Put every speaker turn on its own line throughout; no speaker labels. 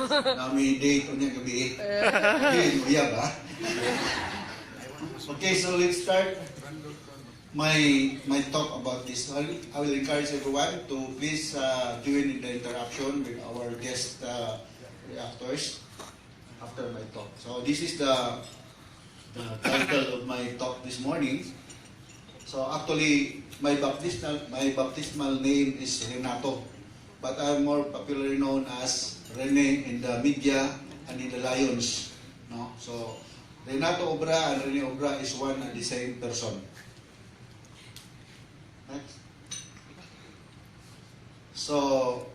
Na may date on yung gabi. Hindi, uyab ha? Okay, so let's start my talk about this. I will encourage everyone to please join in the interaction with our guest reactors after my talk. So this is the title of my talk this morning. So actually, my baptismal name is Renato, but I'm more popularly known as Rene in the media and in the Lions. No, so Renato Obra and Rene Obra is one and the same person. Next. So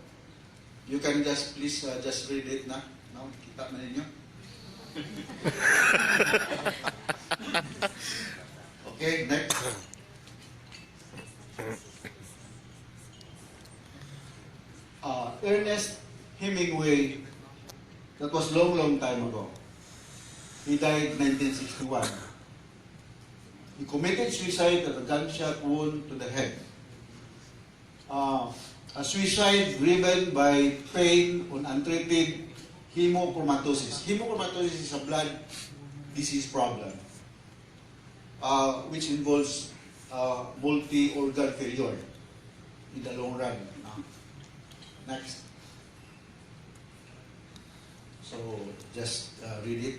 you can just please just read it na. No, kita na ninyo. Okay, next. Ernest Hemingway, that was long time ago. He died 1961. He committed suicide at a gunshot wound to the head. A suicide driven by pain on untreated hemochromatosis. Hemochromatosis is a blood disease problem, which involves multi-organ failure in the long run. Next. So, just read it.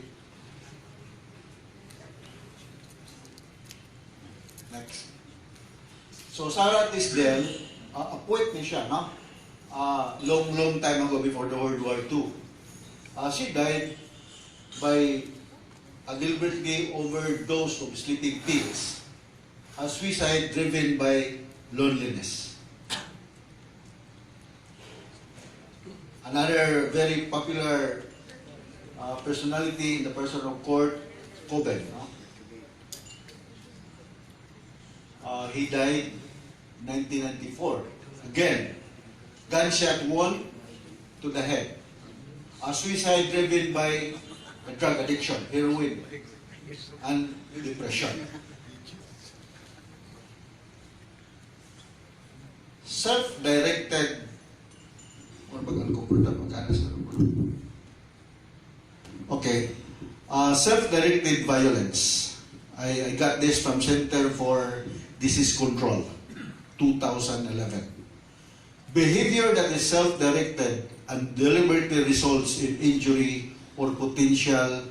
Next. So, Sarah Tisdale, a poet niya siya, no? Long time ago before the World War II. She died by a deliberately overdose of sleeping pills. A suicide driven by loneliness. Another very popular personality in the person of Kurt Cobain. No? He died 1994. Again, gunshot wound to the head. A suicide driven by a drug addiction, heroin, and depression. Self-directed. Okay. Self-directed violence. I got this from Center for Disease Control, 2011. Behavior that is self-directed and deliberately results in injury or potential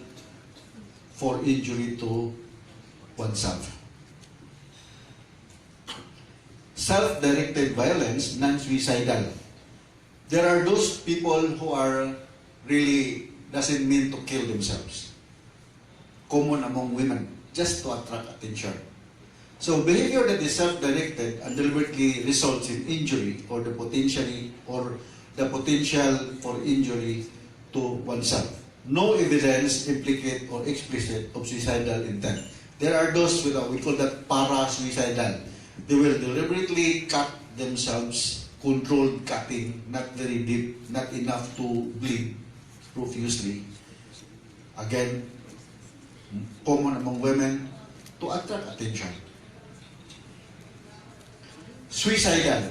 for injury to oneself. Self-directed violence, non-suicidal. There are those people who are really doesn't mean to kill themselves. Common among women, just to attract attention. So behavior that is self-directed and deliberately results in injury or the potential for injury to oneself. No evidence implicate or explicit of suicidal intent. There are those with we call that para-suicidal. They will deliberately cut themselves. Controlled cutting, not very deep, not enough to bleed profusely. Again, common among women to attract attention. Suicidal.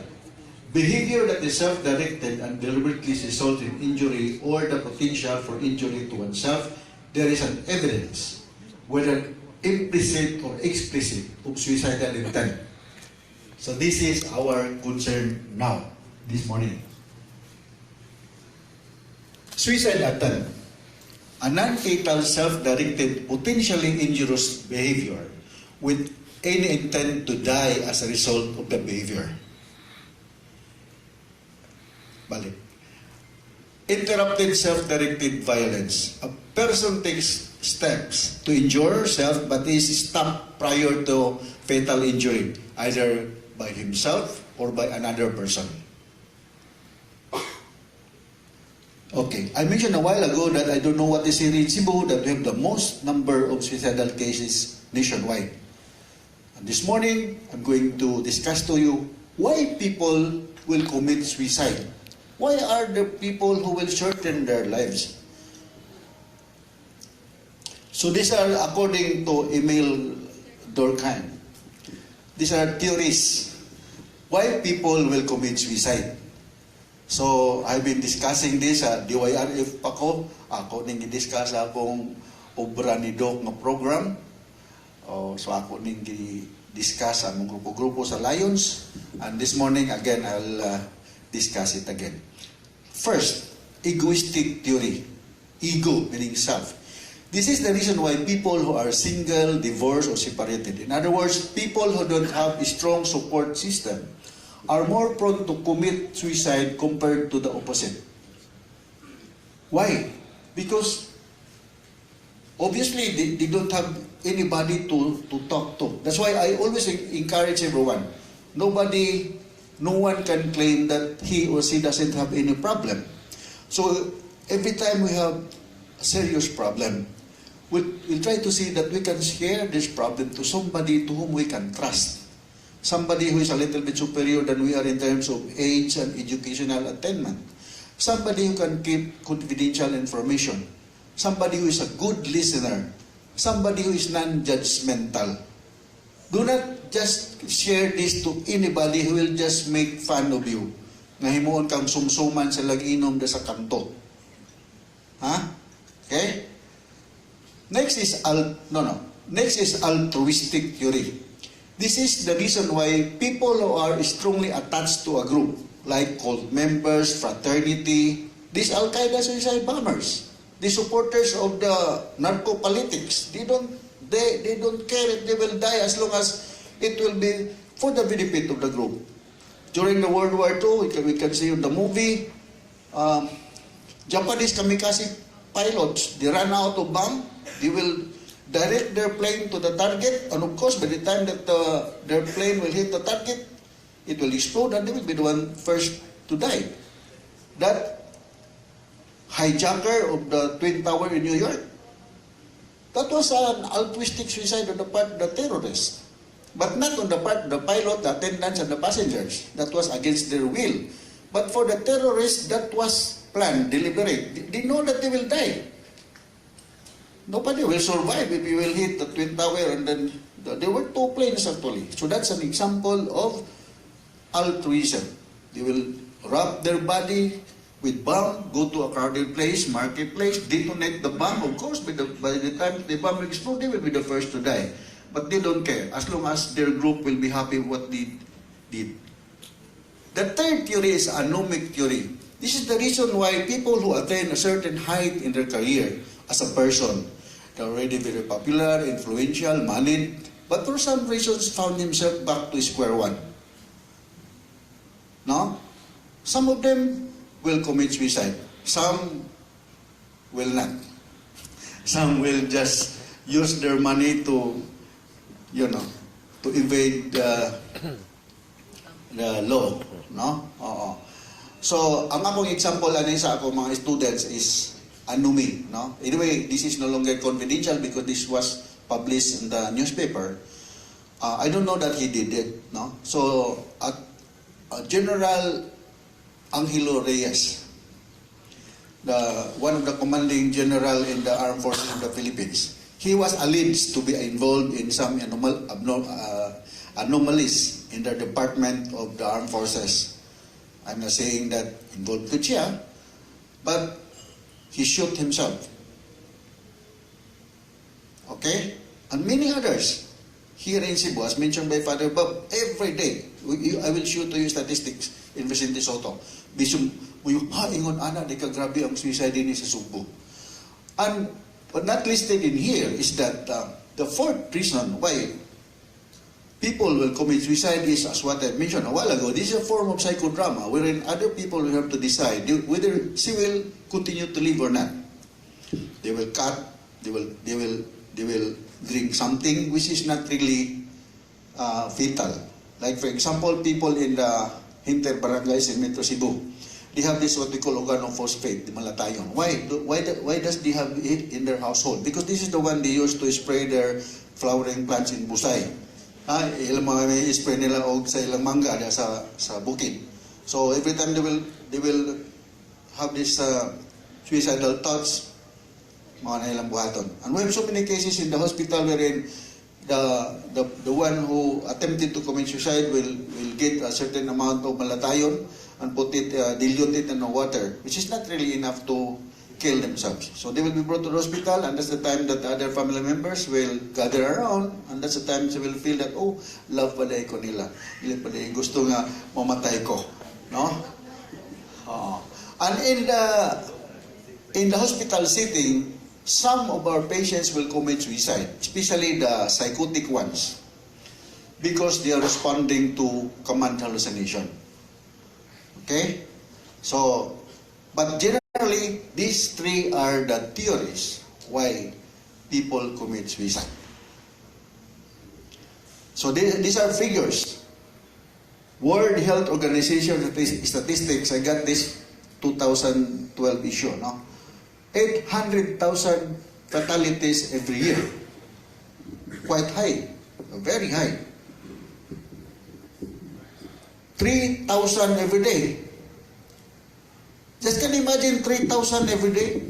Behavior that is self-directed and deliberately results in injury or the potential for injury to oneself. There is an evidence, whether implicit or explicit, of suicidal intent. So this is our concern now, this morning. Suicide attempt. A non-fatal, self-directed, potentially injurious behavior with any intent to die as a result of the behavior. Balik. Interrupted self-directed violence. A person takes steps to injure herself but is stopped prior to fatal injury, either by himself or by another person. Okay, I mentioned a while ago that I don't know what is here in Cebu, that we have the most number of suicidal cases nationwide. And this morning, I'm going to discuss to you why people will commit suicide. Why are there people who will shorten their lives? So these are according to Emil Durkheim. These are theories why people will commit suicide. So, I've been discussing this sa DYHP pa ko. Ako ning i-discuss akong Obra ni Doc nga program. So, ako ning i-discuss ang grupo-grupo sa Lions. And this morning, again, I'll discuss it again. First, egoistic theory. Ego, meaning self. This is the reason why people who are single, divorced, or separated, in other words, people who don't have a strong support system, are more prone to commit suicide compared to the opposite. Why? Because obviously they don't have anybody to talk to. That's why I always encourage everyone. No one can claim that he or she doesn't have any problem. So every time we have a serious problem, we'll try to see that we can share this problem to somebody to whom we can trust. Somebody who is a little bit superior than we are in terms of age and educational attainment. Somebody who can keep confidential information. Somebody who is a good listener. Somebody who is non-judgmental. Do not just share this to anybody who will just make fun of you. Nga himuon kang sumsuman sa lag-inom da sa kanto. Ha? Okay? Next is altruistic theory. This is the reason why people who are strongly attached to a group, like cult members, fraternity, these Al-Qaeda suicide bombers, the supporters of the narco-politics, they don't care if they will die as long as it will be for the benefit of the group. During the World War II, we can see in the movie, Japanese kamikaze pilots, they run out of bomb, they will direct their plane to the target, and of course, by the time that their plane will hit the target, it will explode, and they will be the one first to die. That hijacker of the Twin Tower in New York, that was an altruistic suicide on the part of the terrorists. But not on the part of the pilot, the attendants, and the passengers. That was against their will. But for the terrorists, that was planned, deliberate. They know that they will die. Nobody will survive if you will hit the Twin Tower, and then there were two planes actually. So that's an example of altruism. They will wrap their body with bomb, go to a crowded place, marketplace, detonate the bomb. Of course, by the time the bomb will explode, they will be the first to die. But they don't care, as long as their group will be happy with what they did. The third theory is anomic theory. This is the reason why people who attain a certain height in their career as a person, they're already very popular, influential, moneyed, but for some reasons found himself back to square one. No? Some of them will commit suicide. Some will not. Some will just use their money to evade the law. No? Oo. So, ang akong example sa akong mga students is Anumi. No? Anyway, this is no longer confidential because this was published in the newspaper. I don't know that he did it. No? So, General Angelo Reyes, one of the commanding general in the armed forces of the Philippines, he was alleged to be involved in some anomalies in the Department of the Armed Forces. I'm not saying that involved to siya, but he shot himself. Okay? And many others. Here in Cebu, as mentioned by Father Bob, every day, I will show to you statistics in Vicente Soto. Bisum, ingon ana, di ka grabe ang suicide din sa Cebu. And what not listed in here is that the fourth reason why people will commit suicide is, as what I mentioned a while ago, this is a form of psychodrama wherein other people will have to decide whether she will continue to live or not. They will cut, they will drink something which is not really fatal. Like for example, people in the Hinter barangays in Metro Cebu, they have this what we call organophosphate, the malatayon. Why does they have it in their household? Because this is the one they use to spray their flowering plants in Busay. Ilang mga spray nila og sa ilang mangga sa bukid. So every time they will have this suicidal thoughts, mga na ilang buhaton. And we have so many cases in the hospital wherein the one who attempted to commit suicide will get a certain amount of malatayon, and put it, dilute it in the water, which is not really enough to kill themselves. So they will be brought to the hospital, and that's the time that other family members will gather around, and that's the time they will feel that, oh, love pala ko nila. Nila pala gusto nga mamatay ko. No? And in the hospital setting, some of our patients will commit suicide, especially the psychotic ones, because they are responding to command hallucination. Okay? So, but generally, these three are the theories why people commit suicide. So these are figures. World Health Organization statistics, I got this 2012 issue, no? 800,000 fatalities every year. Quite high. Very high. 3,000 every day. Just can imagine 3,000 every day.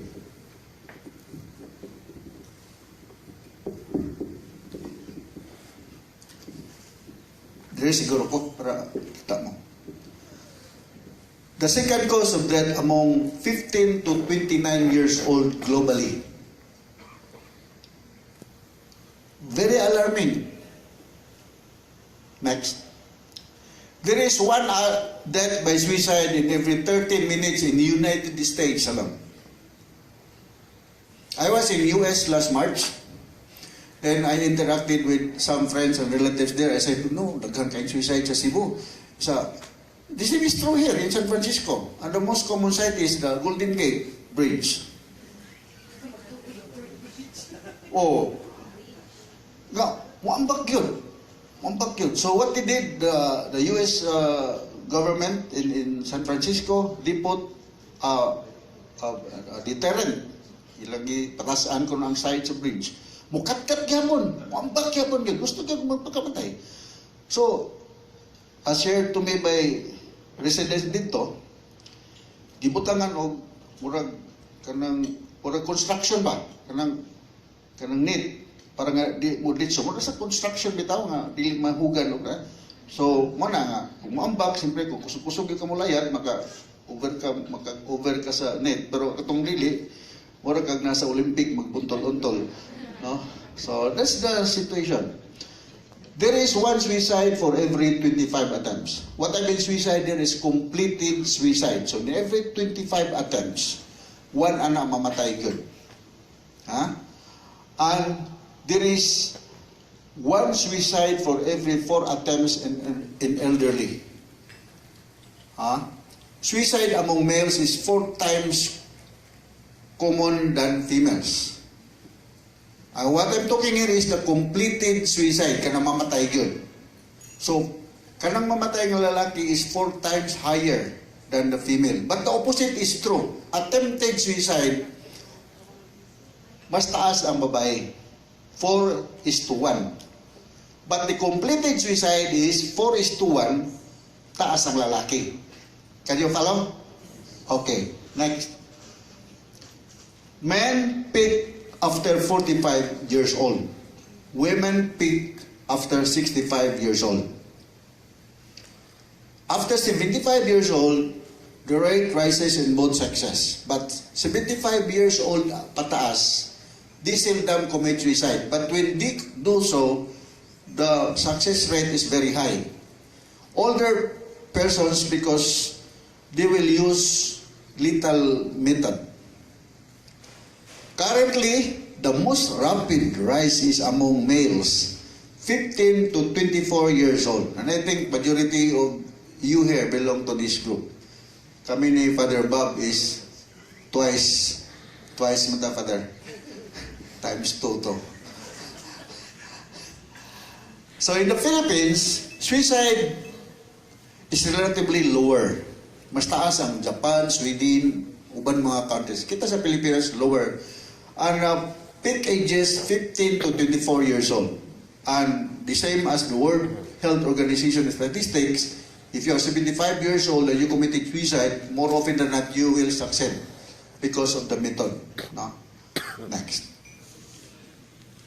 Dire siguro po para kita mo. The second cause of death among 15 to 29 years old globally. Very alarming. Next. There is one death by suicide in every 30 minutes in the United States alone. I was in US last March, and I interacted with some friends and relatives there. I said, no, daghan kayong suicide sa Cebu. The same is true here in San Francisco. And the most common site is the Golden Gate Bridge. Oh, muambak yun. So what they did, the US government in San Francisco, they put a deterrent. Ilagi patasaan ko ng side sa bridge. Mukat-kat gyapon, muambak gyapon gyud. Gusto gyud magpakamatay. So, as shared to me by residents dito, gibutangan og murag construction ba? Kanang net para nga di mo ditso mo sa construction bitaw nga dili mahugan og so mo na nga kung maambak siyempre kung kusog-kusog ka mo layat maka over ka sa net, pero katong dili mura kag nasa Olympic magbuntol-untol, no? So that's the situation. There is one suicide for every 25 attempts. What I mean suicide there is completed suicide. So in every 25 attempts, one ana mamatay gyud. And there is one suicide for every 4 attempts in elderly. Suicide among males is 4 times common than females. What I'm talking here is the completed suicide, kanang mamatay yun. So, kanang mamatay ng lalaki is 4 times higher than the female. But the opposite is true. Attempted suicide, mas taas ang babae. 4:1. But the completed suicide is 4:1, taas ang lalaki. Can you follow? Okay, next. Men peak after 45 years old. Women peak after 65 years old. After 75 years old, the rate rises in both sexes. But 75 years old pataas, they seldom commit suicide. But when they do so, the success rate is very high. Older persons, because they will use lethal method. Currently, the most rapid rise is among males, 15 to 24 years old. And I think majority of you here belong to this group. Kami ni Father Bob is twice mata Father, times 2 to. So in the Philippines, suicide is relatively lower. Mas taas ang Japan, Sweden, uban mga countries. Kita sa Pilipinas, lower. And peak ages 15 to 24 years old. And the same as the World Health Organization statistics, if you are 75 years old and you committed suicide, more often than not, you will succeed because of the method. No? Next.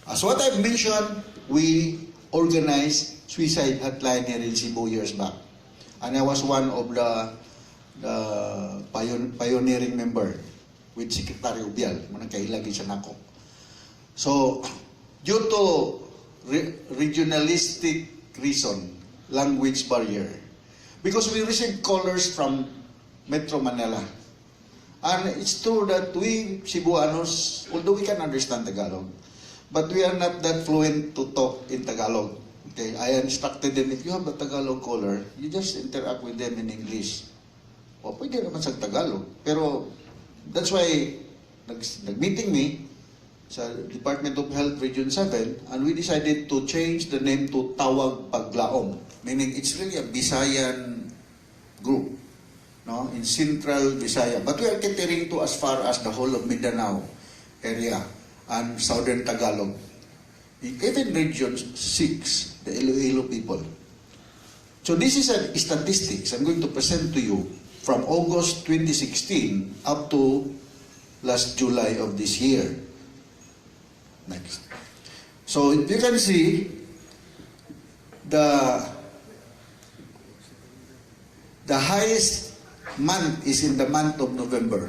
As what I've mentioned, we organized suicide hotline here in Cebu years back. And I was one of the the pioneering member with Secretary Ubial, manang kailagi siya nako. So, due to regionalistic reason, language barrier, because we received callers from Metro Manila, and it's true that we Cebuanos, although we can understand Tagalog, but we are not that fluent to talk in Tagalog. Okay, I instructed them, if you have a Tagalog caller, you just interact with them in English. O, pwede naman sa Tagalog. Pero, that's why, nag-meeting me sa Department of Health Region 7, and we decided to change the name to Tawag Paglaom. Meaning, it's really a Visayan group, no, in Central Visaya. But we are catering to as far as the whole of Mindanao area and Southern Tagalog. Even Region 6, the Iloilo people. So this is a statistics I'm going to present to you from August 2016 up to last July of this year. Next. So you can see the highest month is in the month of November.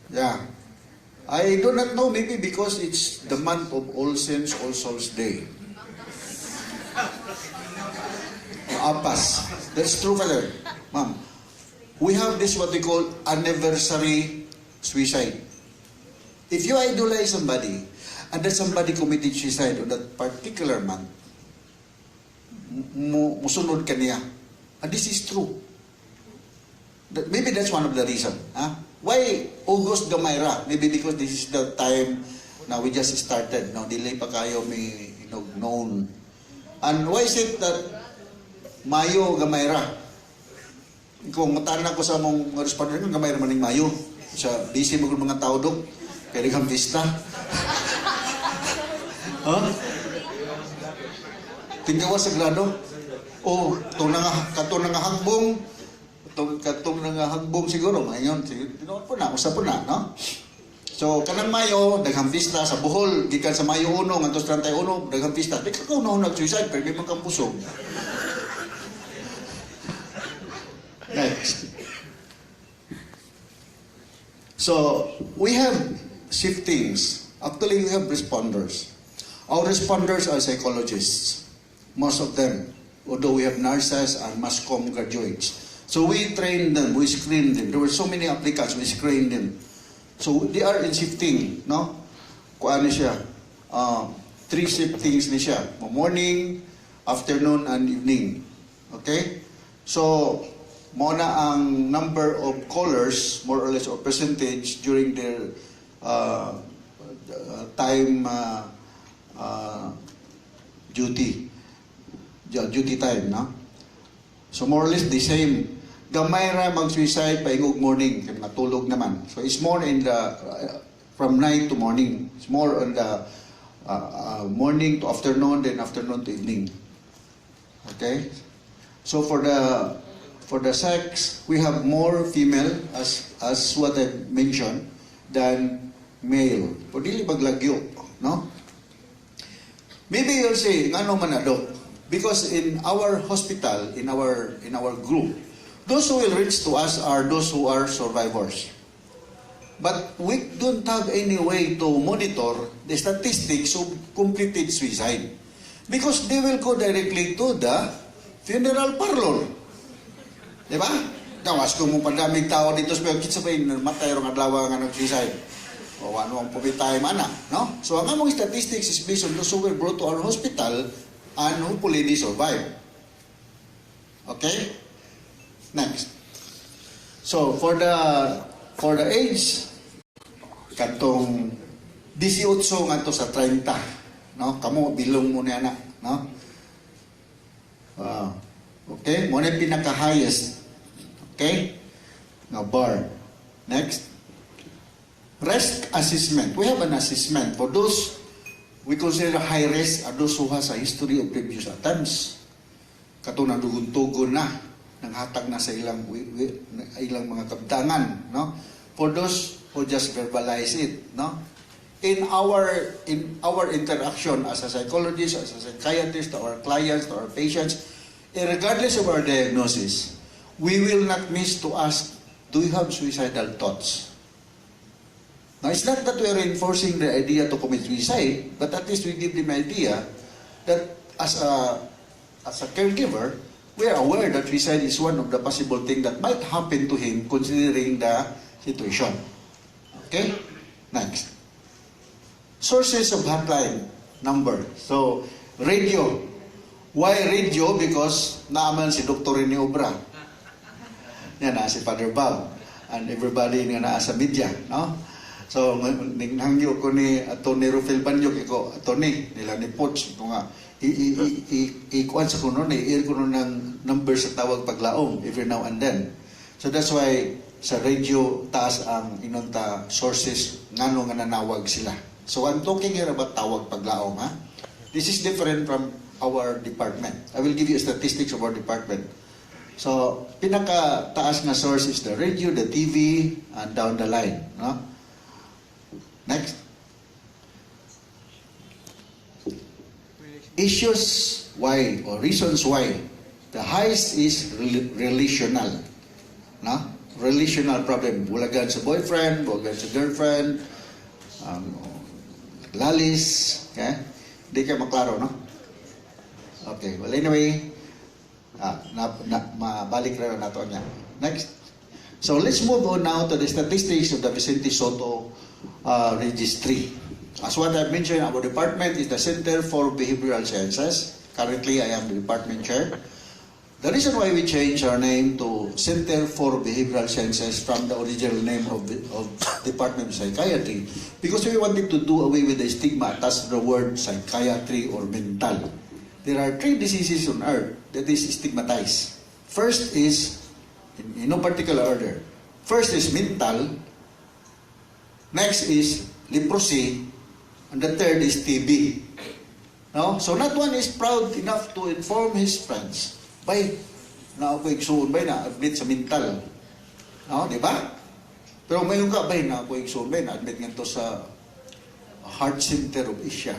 Yeah. I do not know, maybe because it's the month of All Saints, All Souls Day. Apas. That's true, Father. Ma'am. We have this what we call anniversary suicide. If you idolize somebody, and then somebody committed suicide on that particular month, musunod ka niya. And this is true. Maybe that's one of the reasons. Huh? Why August Gamayra? Maybe because this is the time na we just started. No, delay pa kayo may known. And why is it that Mayo Gamayra? Kung matanan ako sa mong responder, Gamayra maning Mayo. Sa busy mo mga tao doon. Kaya kang pista. Huh? Tinggawa sa grado. Oh, katong nga hangbong. Katong nga hangbong siguro. Ngayon, tinoon po na, usap po na, no? So, kanang Mayo, daghang pista sa Bohol, gikan sa Mayo 1, ngantos 31, daghang pista. Di ka kaunaw nag-suicide, pero may mga pusog. Next. So, we have shiftings. Actually, we have responders. Our responders are psychologists. Most of them. Although we have nurses and mass comm graduates. So we trained them, we screened them. There were so many applicants, we screened them. So they are in shifting, no? Kuan siya. 3 shiftings ni siya. Morning, afternoon, and evening. Okay? So, muna ang number of callers, more or less, or percentage during their time duty time, no? So more or less the same. Gamay ra mag-suicide paingog morning, kaya natulog naman. So it's more in the from night to morning. It's more on the morning to afternoon, then afternoon to evening. Okay? So for the sex, we have more female as what I mentioned than male. O dili baglagyo, no? Maybe you'll say, ngano man na, Doc? Because in our hospital, in our group, those who will reach to us are those who are survivors. But we don't have any way to monitor the statistics of completed suicide. Because they will go directly to the funeral parlor. Diba? Gawas kung mong padaming tao dito sa kitsa pa yung matay rong adlaw nga nag-suicide. O ano ang pumitay mana, no? So ang among statistics is based on those who were brought to our hospital and hopefully they survive. Okay? Next. So for the age katong 18 ngadto sa 30, no? Kamo bilong mo na anak, no? Okay, mo na pinaka-highest. Okay? Now bar. Next. Risk assessment. We have an assessment for those we consider high risk are those who has a history of previous attempts. Katong nadugun-tugon na, nanghatag na sa ilang mga kabtangan, no? For those who just verbalize it, no? In our interaction as a psychologist, as a psychiatrist, to our clients, to our patients, regardless of our diagnosis, we will not miss to ask, do you have suicidal thoughts? Now, it's not that we are reinforcing the idea to commit suicide, but at least we give them idea that as a caregiver, we are aware that suicide is one of the possible things that might happen to him considering the situation. Okay? Next. Sources of hotline number. So, radio. Why radio? Because naaman si Dr. Rene Obra. Yan na, si Father Bob. And everybody nga naa sa media. No? So, ninghangyo ko ni Atty. Rufel Banyog, iko, Atty. nila ni Poch, ito nga, ikuan sa kuno, i-air ko ng number sa tawag paglaom every now and then. So that's why sa radio, taas ang inunta sources, ngano nga nanawag sila. So I'm talking here about tawag paglaom, ha? This is different from our department. I will give you statistics of our department. So, pinaka-taas nga source is the radio, the TV, and down the line, no? Next. Issues why or reasons why. The highest is relational. No? Relational problem. Bulagan sa boyfriend, bulagan sa girlfriend, lalis. Okay? Hindi ka maklaro, no? Okay. Well, anyway, mabalik rin na ito niya. Next. So, let's move on now to the statistics of the Vicente Soto registry. As what I've mentioned, our department is the Center for Behavioral Sciences. Currently, I am the department chair. The reason why we changed our name to Center for Behavioral Sciences from the original name of Department of Psychiatry, because we wanted to do away with the stigma attached to the word psychiatry or mental. There are 3 diseases on earth that is stigmatized. First is, in no particular order, first is mental, next is leprosy, and the third is TB. No? So not one is proud enough to inform his friends, bay, na ako igsuon, bay, na-admit sa mental. No? Di ba? Pero ngayon ka, bay, na ako igsuon, bay, na-admit nga to sa Heart Center of Asia.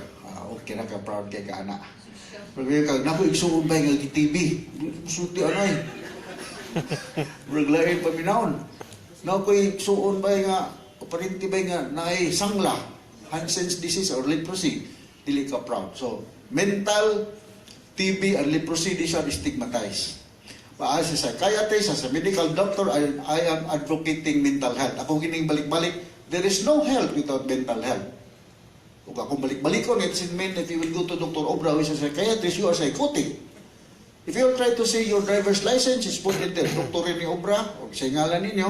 Okay na ka, proud kay ka, anak. Pero ngayon ka, na ako igsuon, bay, nga TB. Suti, anay. Reglain paminahon. Na ako igsuon, bay, nga, aparente bay nga naay sangla, Hansen's disease or leprosy, dili ka proud. So, mental, TB, and leprosy, these are stigmatized. As a psychiatrist, as a medical doctor, I am advocating mental health. Ako gining balik-balik, there is no health without mental health. Kung akong balik-balik ko, it mean if you will go to Dr. Obra, who is a psychiatrist, you are psychotic. If you try to say your driver's license is put in there, Dr. Rene Obra, o sa ngalan ninyo,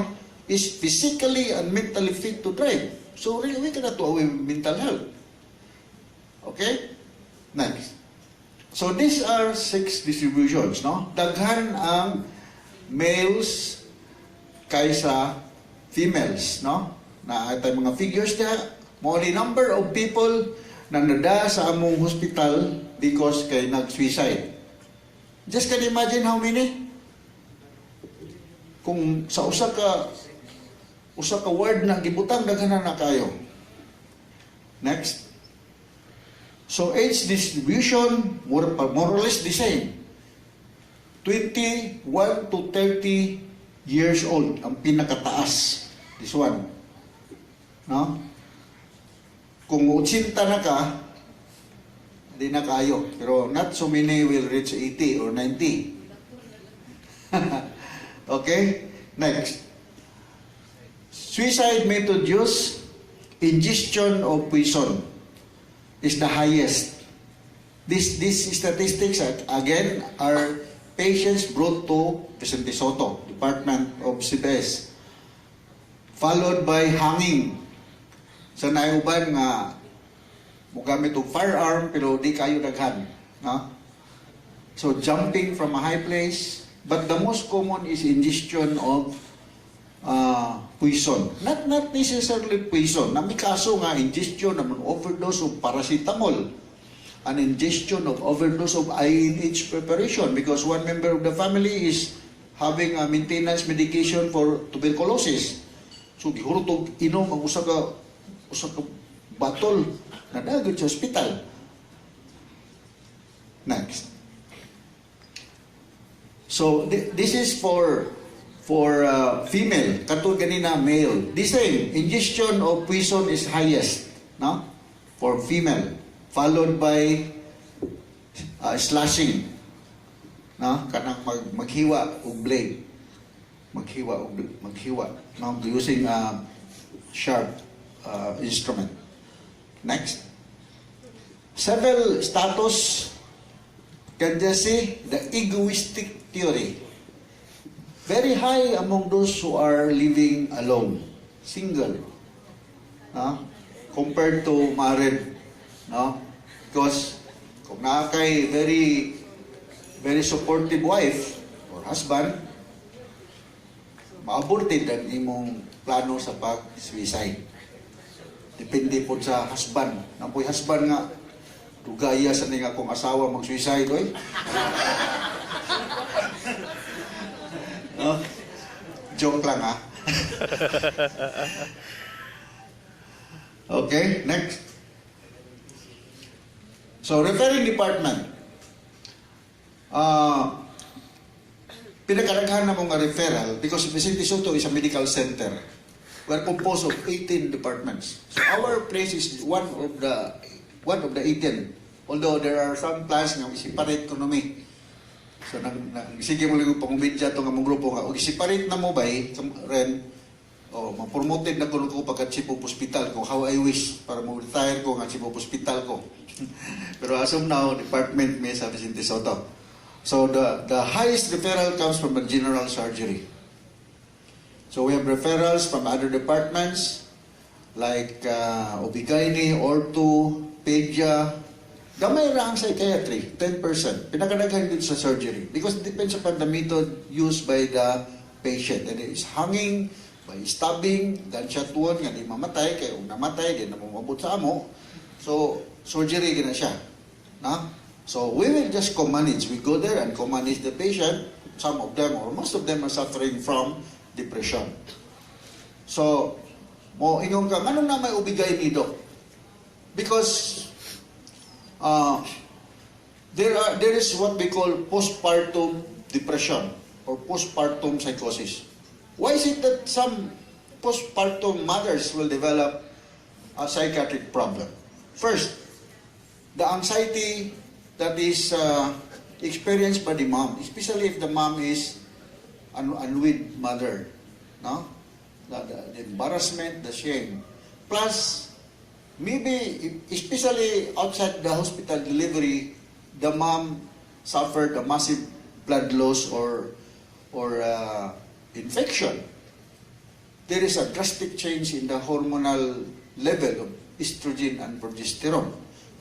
is physically and mentally fit to drive. So really, we cannot do away with mental health. Okay? Next. So these are 6 distributions, no? Daghan ang males kaysa females, no? Na ito mga figures niya, mo the number of people na nada sa among hospital because kay nag-suicide. Just can imagine how many? Kung sa usa ka word na gibutang, daghanan na kayo. Next. So age distribution, more or less the same. 21 to 30 years old ang pinakataas. This one. No? Kung 80 na ka, hindi na kayo. Pero not so many will reach 80 or 90. Okay? Next. Suicide method use, ingestion of poison is the highest. These statistics, again, are patients brought to Vicente Soto, Department of CBS, followed by hanging. Sa naiuban nga, mugamit og firearm, pero di kayo daghan. No? So, jumping from a high place, but the most common is ingestion of poison. Not necessarily poison. Nami kaso nga, ingestion naman overdose of paracetamol. An ingestion of overdose of INH preparation because one member of the family is having a maintenance medication for tuberculosis. So, gihurot inom ang usa ka batol na dagod sa hospital. Next. So this is for female. Katulad ganina male. The same ingestion of poison is highest, no? For female, followed by slashing, no? Kanang maghiwa og blade. Maghiwa, no? Using a sharp instrument. Next. Several status can just see the egoistic theory. Very high among those who are living alone, single, no? Compared to married, no? Because kung nakakay very supportive wife or husband, maaborted ang imong plano sa pag-suicide. Depende po sa husband. Napoy husband nga, tugaya sa ning akong asawa mag-suicide, oy. No? Joke lang, ha? Okay, next. So, referring department. Pinagkaraghan na mong referral because Vicente Soto is a medical center. We are composed of 18 departments. So, our place is one of the 18. Although there are some plans nga separate economy. So sige mo lang pangumidya to nga mong grupo nga og separate na mo bay Ren o ma-promoted na ko pagka chief of hospital ko how I wish para mo retire ko nga chief of hospital ko. Pero as of now department may sa Vicente Soto. So the highest referral comes from the general surgery. So we have referrals from other departments like OB/GYN, ortho, pedia, gamay ra ang psychiatry, 10%. Pinakadaghan dito sa surgery because it depends upon the method used by the patient. And it is hanging, by stabbing, gunshot wound, nga di mamatay, kaya kung namatay, di na mumabot sa amo. So, surgery gina siya. Na? So, we will just co-manage. We go there and co-manage the patient. Some of them, or most of them are suffering from depression. So, mo ingong ka, ano na may ubigay ni Doc? Because there is what we call postpartum depression or postpartum psychosis. Why is it that some postpartum mothers will develop a psychiatric problem? First, the anxiety that is experienced by the mom, especially if the mom is an unwed mother, no? The embarrassment, the shame, plus maybe, especially outside the hospital delivery, the mom suffered a massive blood loss or infection. There is a drastic change in the hormonal level of estrogen and progesterone.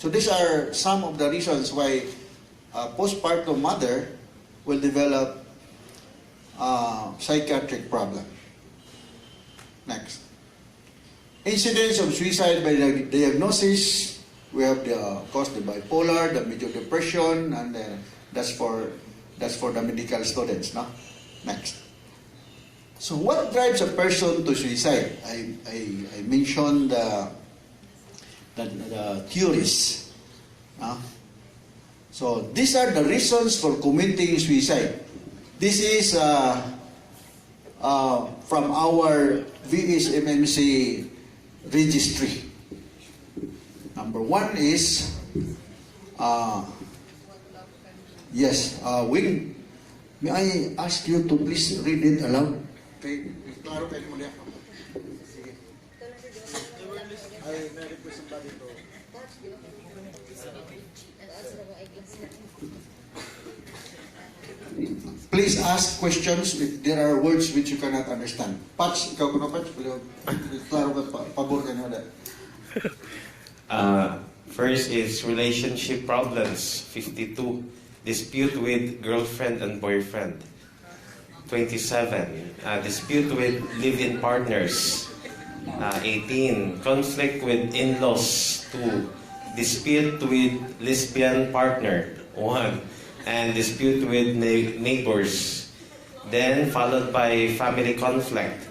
So these are some of the reasons why a postpartum mother will develop a psychiatric problem. Next. Incidence of suicide by diagnosis, we have the, of course, the bipolar, the major depression, and that's for the medical students, no? Next. So what drives a person to suicide? I mentioned the theories. No? So these are the reasons for committing suicide. This is from our VSMMC registry. Number one is yes, Wing, may I ask you to please read it aloud? Okay, klaro kayo mo niya. Sige. Ay, na-request somebody to. Please ask questions if there are words which you cannot understand. Patch, ikaw kuno Patch, klaro ka, pabor ka niyo dahil.
First is relationship problems, 52. Dispute with girlfriend and boyfriend, 27. Dispute with live-in partners, 18. Conflict with in-laws, 2. Dispute with lesbian partner, 1. And dispute with neighbors. Then followed by family conflict,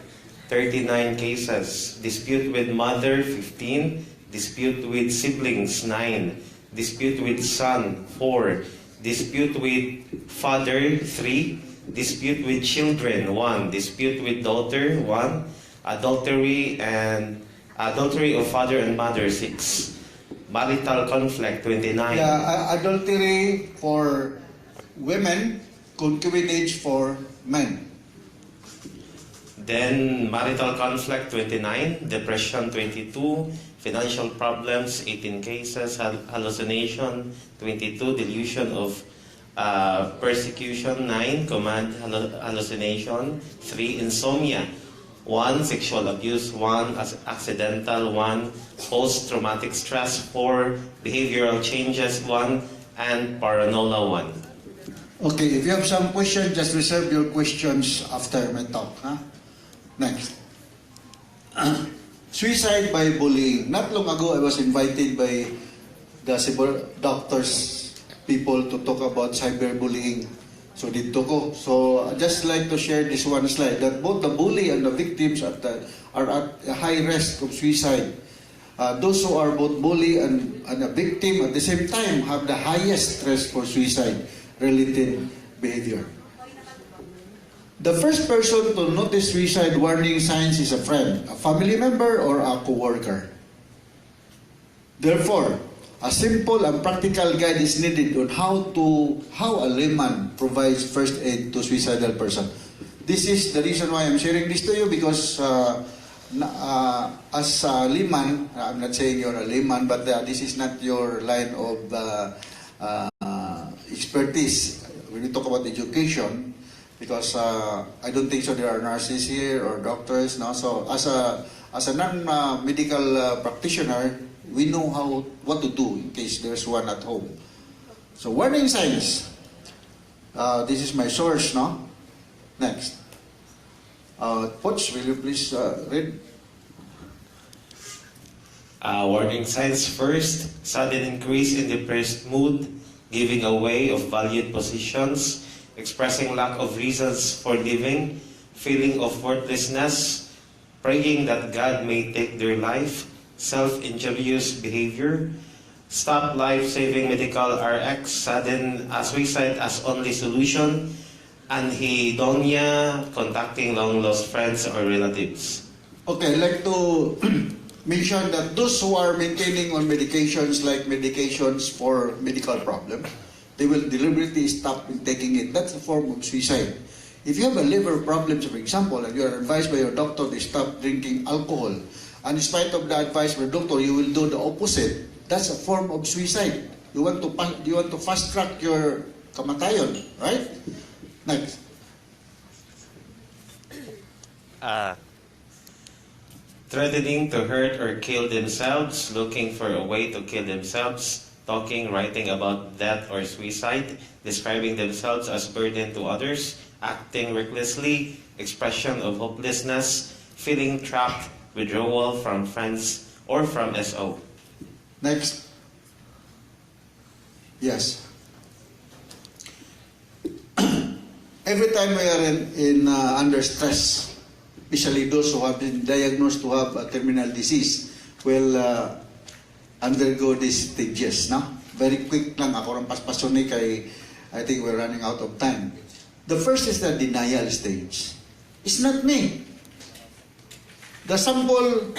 39 cases. Dispute with mother, 15. Dispute with siblings, 9. Dispute with son, 4. Dispute with father, 3. dispute with children, 1. Dispute with daughter, 1. Adultery of father and mother, 6. Marital conflict, 29.
Yeah, adultery for women, concubinage for men.
Then marital conflict, 29. Depression, 22. Financial problems, 18 cases. Hallucination, 22. Delusion of persecution, 9. Command hallucination, 3. Insomnia, 1. Sexual abuse, 1. Accidental, 1. Post-traumatic stress, 4. Behavioral changes, 1. And paranoia, 1.
Okay, if you have some questions, just reserve your questions after my talk. Huh? Next. Suicide by bullying. Not long ago, I was invited by the doctors, people to talk about cyberbullying. So dito ko. So I just like to share this one slide that both the bully and the victims are at a high risk of suicide. Those who are both bully and a victim at the same time have the highest risk for suicide-related behavior. The first person to notice suicide warning signs is a friend, a family member, or a co-worker. Therefore, a simple and practical guide is needed on how a layman provides first aid to suicidal person. This is the reason why I'm sharing this to you, because as a layman, I'm not saying you're a layman, but this is not your line of expertise when we talk about education, because I don't think so there are nurses here or doctors. No? So as a non-medical practitioner, we know what to do in case there's one at home. So warning signs. This is my source, no? Next. Poch, will you please read?
Warning signs. First, sudden increase in depressed mood, giving away of valued positions, expressing lack of reasons for living, feeling of worthlessness, praying that God may take their life, self-injurious behavior, stop life-saving medical RX, sudden suicide as only solution, anhedonia, contacting long-lost friends or relatives.
Okay, I'd like to mention that those who are maintaining on medications like medications for medical problems, they will deliberately stop taking it. That's a form of suicide. If you have a liver problem, for example, and you are advised by your doctor to stop drinking alcohol, and in spite of the advice by doctor, you will do the opposite, that's a form of suicide. You want to fast track your kamatayon, right? Next.
Threatening to hurt or kill themselves, looking for a way to kill themselves, talking, writing about death or suicide, describing themselves as burden to others, acting recklessly, expression of hopelessness, feeling trapped, withdrawal from friends or from SO.
Next. Yes. Every time we are under stress, especially those who have been diagnosed to have a terminal disease, will undergo these stages. No? Very quick lang ako ng paspason ni kay I think we're running out of time. The first is the denial stage. It's not me. The sample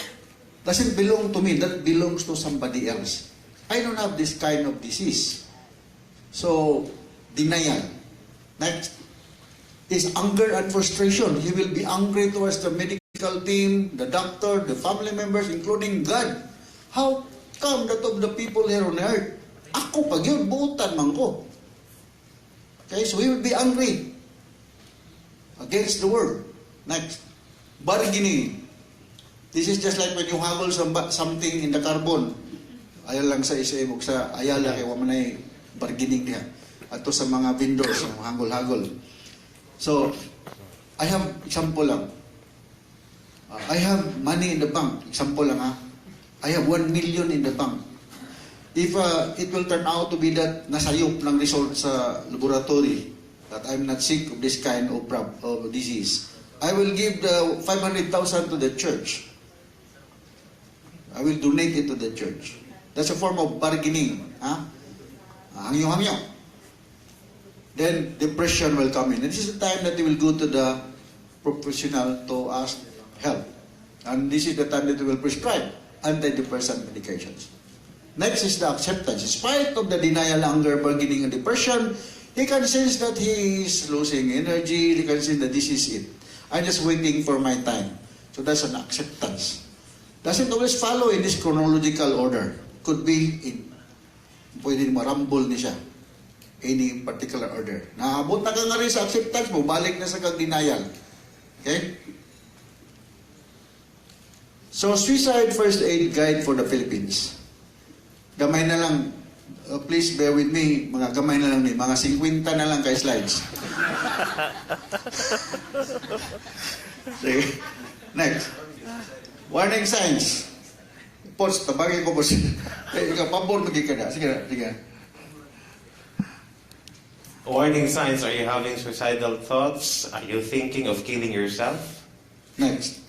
doesn't belong to me. That belongs to somebody else. I don't have this kind of disease. So, denial. Next is anger and frustration. He will be angry towards the medical team, the doctor, the family members, including God. How come that of the people here on earth, ako pag yun, buutan man ko. Okay, so he will be angry against the world. Next, bargaining. This is just like when you haggle something in the carbon. Ayaw lang sa isa mo sa ayala kay wamanay bargaining niya. Ato sa mga vendors, hagol-hagol. So, I have example lang. I have money in the bank. Example lang ha. I have 1 million in the bank. If it will turn out to be that nasayop ng result sa laboratory, that I'm not sick of this kind of disease, I will give the 500,000 to the church. I will donate it to the church. That's a form of bargaining. Ha? Hangyo-hangyo. then depression will come in. And this is the time that you will go to the professional to ask help. And this is the time that you will prescribe antidepressant medications. Next is the acceptance. In spite of the denial, anger, bargaining, and depression, he can sense that he is losing energy. He can sense that this is it. I'm just waiting for my time. So that's an acceptance. Doesn't always follow in this chronological order. Could be in, pwede marambol ni siya. Any particular order. Naabot na ka nga rin sa acceptance mo, balik na sa kag-denial. Okay? So, Suicide First Aid Guide for the Philippines. Gamay na lang, please bear with me, mga gamay na lang ni, mga 50 na lang kay slides. Sige. Next. Warning signs. Post, tabagay ko po siya. Ikaw, pabor magiging ka na. Sige na, sige na.
Warning signs: are you having suicidal thoughts? Are you thinking of killing yourself?
Next.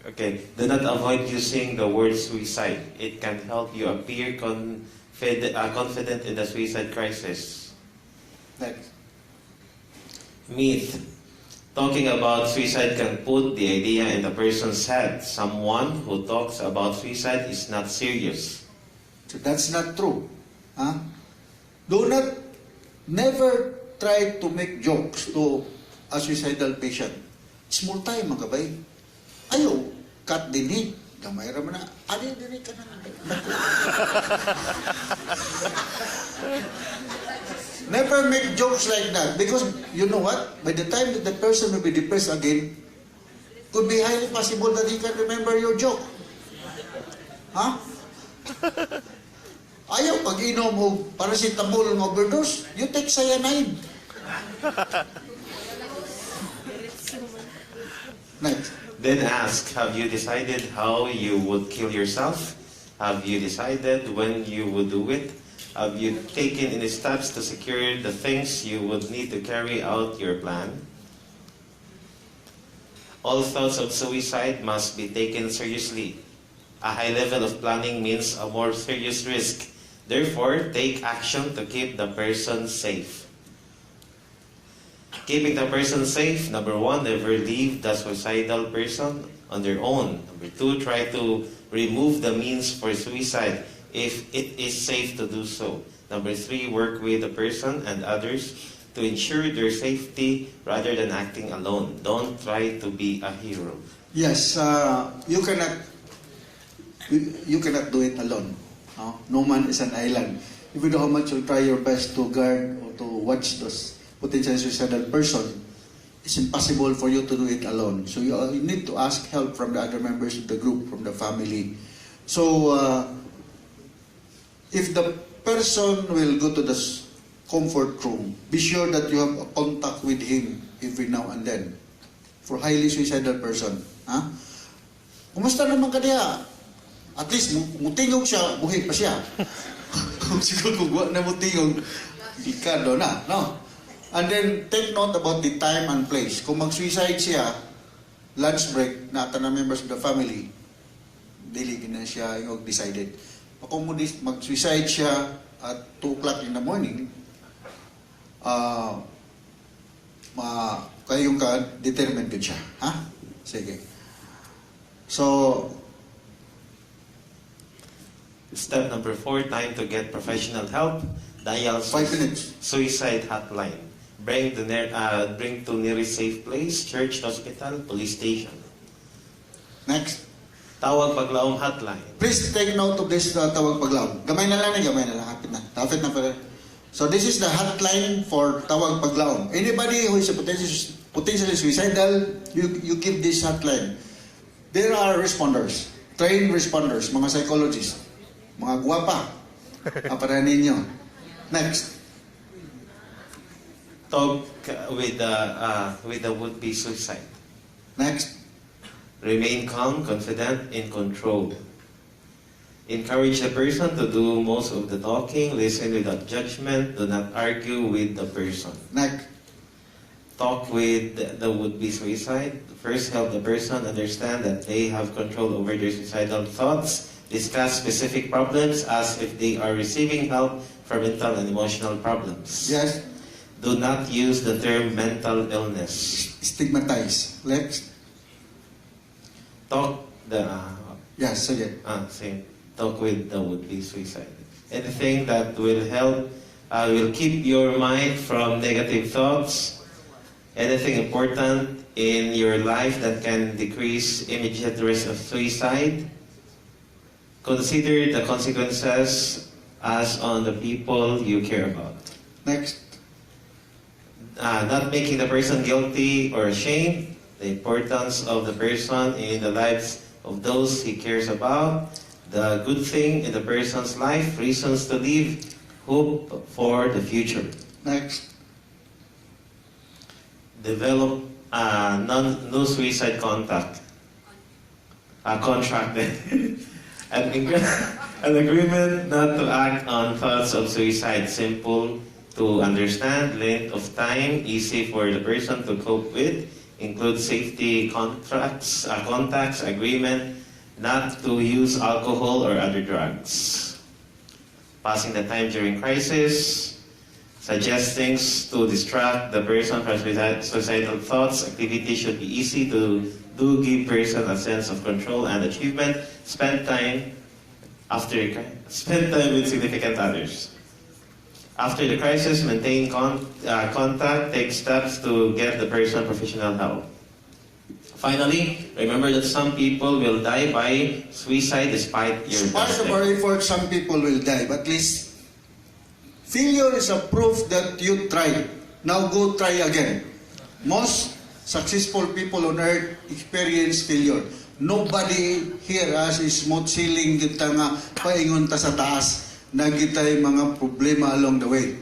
Okay, do not avoid using the word suicide. It can help you appear confident in the suicide crisis.
Next.
Myth: talking about suicide can put the idea in the person's head. Someone who talks about suicide is not serious.
So that's not true. Huh? Do not, never try to make jokes to a suicidal patient. Small time, mga kabay. Ayaw, cut din eh. Gamay raman na, adi ka na. Never make jokes like that. Because, you know what? By the time that the person will be depressed again, could be highly possible that he can remember your joke. Huh? Ayaw, pag inom mo paracetamol ng overdose, you take cyanide. Next.
Then ask, have you decided how you would kill yourself? Have you decided when you would do it? Have you taken any steps to secure the things you would need to carry out your plan? All thoughts of suicide must be taken seriously. A high level of planning means a more serious risk. Therefore, take action to keep the person safe. Keeping the person safe: number 1, never leave the suicidal person on their own. Number 2, try to remove the means for suicide if it is safe to do so. Number 3, work with the person and others to ensure their safety rather than acting alone. Don't try to be a hero.
Yes, you cannot do it alone. No man is an island. Even though how much you try your best to guard or to watch those potential suicidal person, it's impossible for you to do it alone. So you need to ask help from the other members of the group, from the family. So if the person will go to the comfort room, be sure that you have a contact with him every now and then. For highly suicidal person. Kumusta naman ka diya? At least mutingog siya, buhay pa siya. Kung siguro kung wala na mutingog, ikado na, no? And then, take note about the time and place. Kung mag-suicide siya, lunch break, na na members of the family, dili na siya yung decided. Kung mag-suicide siya at 2 o'clock in the morning, kayong ka-determined din siya. Ha? Sige. So,
step number 4, time to get professional help. Dial
5 minutes.
Suicide hotline. Bring to nearest safe place: church, hospital, police station.
Next.
Tawag Paglaom hotline.
Please take note of this Tawag Paglaom. Gamay na lang. Hapit na. So this is the hotline for Tawag Paglaom. Anybody who is potentially suicidal, you give this hotline. There are responders, trained responders, mga psychologists, mga guwapa. Para ninyo. Next.
Talk with the would-be suicide.
Next.
Remain calm, confident, in control. Encourage the person to do most of the talking. Listen without judgment. Do not argue with the person.
Next.
Talk with the would-be suicide. First, help the person understand that they have control over their suicidal thoughts Discuss specific problems as if they are receiving help for mental and emotional problems.
Yes.
Do not use the term mental illness.
Stigmatize. Lex?
Talk the
Yes, sige.
same. Talk with the would-be suicide. Anything that will help, will keep your mind from negative thoughts. Anything important in your life that can decrease immediate risk of suicide. Consider the consequences as on the people you care about.
Next.
Not making the person guilty or ashamed. The importance of the person in the lives of those he cares about. The good thing in the person's life. Reasons to live. Hope for the future.
Next.
Develop no suicide contract. An agreement not to act on thoughts of suicide. Simple to understand, length of time, easy for the person to cope with. Include safety contacts, agreement not to use alcohol or other drugs. Passing the time during crisis. Suggest things to distract the person from suicidal thoughts. Activity should be easy to give person a sense of control and achievement. Spend time with significant others. After the crisis, maintain contact. Take steps to get the person professional help. Finally, remember that some people will die by suicide despite your
Part
best
of our effort, some people will die, but at least failure is a proof that you tried. Now go try again. Most successful people on earth experience failure. Nobody here as is smooth sailing kita nga paingon ta sa taas na kita'y mga problema along the way.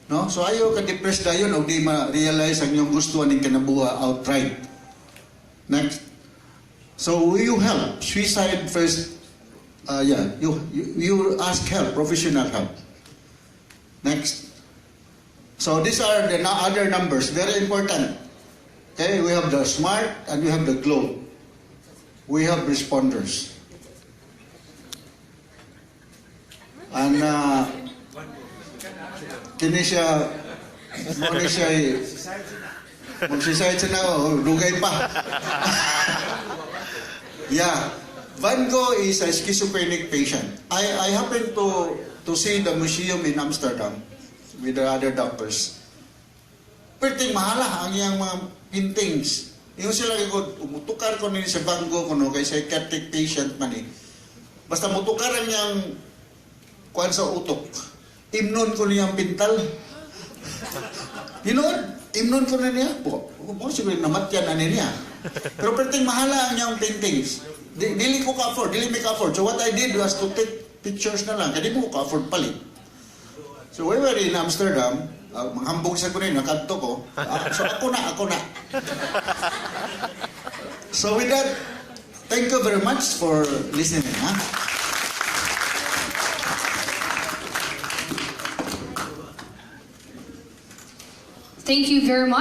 No? So ayaw ka depressed dayon o di ma-realize ang iyong gusto aning kinabuha outright. Next. So you help. Suicide first. You ask help, professional help. Next. So these are the other numbers, very important. Okay, we have the SMART and we have the GLOW. We have responders. And kini siya mag-suicide siya na, rugay pa. Yeah. Van Gogh is a schizophrenic patient. I happen to see the museum in Amsterdam with the other doctors. Perting mahala ang iyang mga paintings. Yung sila ko, umutukar ko nila sa Van Gogh kuno kay psychiatric patient man eh. Basta mutukar ang iyang kuan sa utok. Imnon ko niyang pintal. Imnon ko na niya. Mo siguro namatyan na niya. Pero perting mahala ang iyang paintings. Dili ko ka-afford, dili may ka-afford. So what I did was to take pictures na lang. Kaya di mo ko ka-afford palit. So we were in Amsterdam. Manghambog sa ko rin, nakadto ko. So ako na. So with that, thank you very much for listening.
Thank you very much.